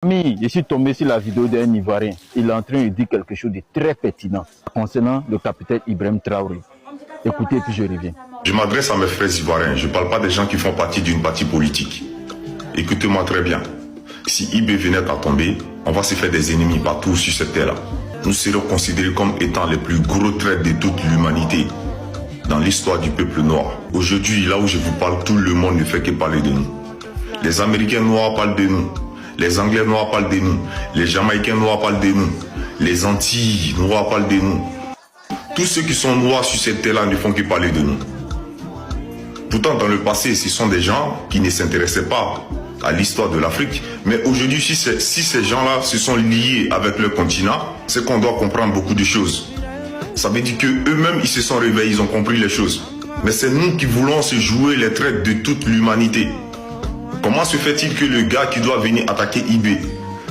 Ami, je suis tombé sur la vidéo d'un Ivoirien. Il est en train de dire quelque chose de très pertinent concernant le capitaine Ibrahim Traoré. Écoutez, puis je reviens. Je m'adresse à mes frères ivoiriens. Je ne parle pas des gens qui font partie d'une partie politique. Écoutez-moi très bien. Si IB venait à tomber, on va se faire des ennemis partout sur cette terre-là. Nous serons considérés comme étant les plus gros traîtres de toute l'humanité dans l'histoire du peuple noir. Aujourd'hui, là où je vous parle, tout le monde ne fait que parler de nous. Les Américains noirs parlent de nous. Les Anglais noirs parlent de nous. Les Jamaïcains noirs parlent de nous. Les Antilles noirs parlent de nous. Tous ceux qui sont noirs sur cette terre-là ne font que parler de nous. Pourtant, dans le passé, ce sont des gens qui ne s'intéressaient pas à l'histoire de l'Afrique. Mais aujourd'hui, si ces gens-là se sont liés avec le continent, c'est qu'on doit comprendre beaucoup de choses. Ça veut dire qu'eux-mêmes, ils se sont réveillés, ils ont compris les choses. Mais c'est nous qui voulons se jouer les traites de toute l'humanité. Comment se fait-il que le gars qui doit venir attaquer IB,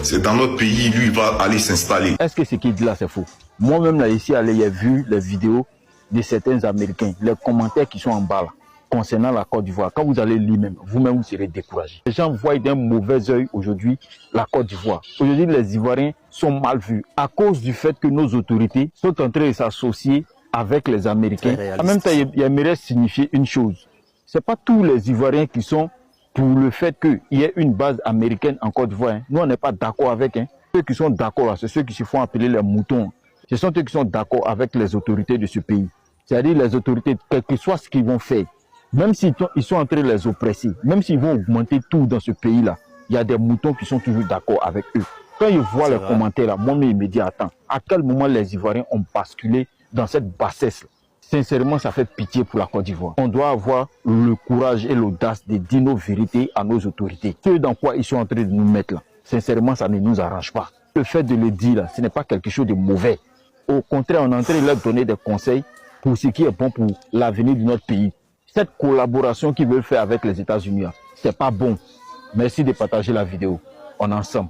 c'est dans notre pays, lui, il va aller s'installer? Est-ce que ce qu'il dit là, c'est faux? Moi-même, là, ici, j'ai vu les vidéos de certains Américains, les commentaires qui sont en bas, là, concernant la Côte d'Ivoire. Quand vous allez lire même, vous-même, vous serez découragé. Les gens voient d'un mauvais œil aujourd'hui la Côte d'Ivoire. Aujourd'hui, les Ivoiriens sont mal vus à cause du fait que nos autorités sont en train de s'associer avec les Américains. En même temps, il aimerait signifier une chose. Ce n'est pas tous les Ivoiriens qui sont pour le fait qu'il y ait une base américaine en Côte d'Ivoire. Hein. Nous, on n'est pas d'accord avec. Hein. Ceux qui sont d'accord, c'est ceux qui se font appeler les moutons. Ce sont ceux qui sont d'accord avec les autorités de ce pays. C'est-à-dire les autorités, quel que soit ce qu'ils vont faire, même s'ils sont en train de les oppresser, même s'ils vont augmenter tout dans ce pays-là, il y a des moutons qui sont toujours d'accord avec eux. Quand ils voient les commentaires, là, moi, il me dit, attends, à quel moment les Ivoiriens ont basculé dans cette bassesse-là? Sincèrement, ça fait pitié pour la Côte d'Ivoire. On doit avoir le courage et l'audace de dire nos vérités à nos autorités. Ce dans quoi ils sont en train de nous mettre là, sincèrement, ça ne nous arrange pas. Le fait de le dire là, ce n'est pas quelque chose de mauvais. Au contraire, on est en train de leur donner des conseils pour ce qui est bon pour l'avenir de notre pays. Cette collaboration qu'ils veulent faire avec les États-Unis, ce n'est pas bon. Merci de partager la vidéo. On est ensemble.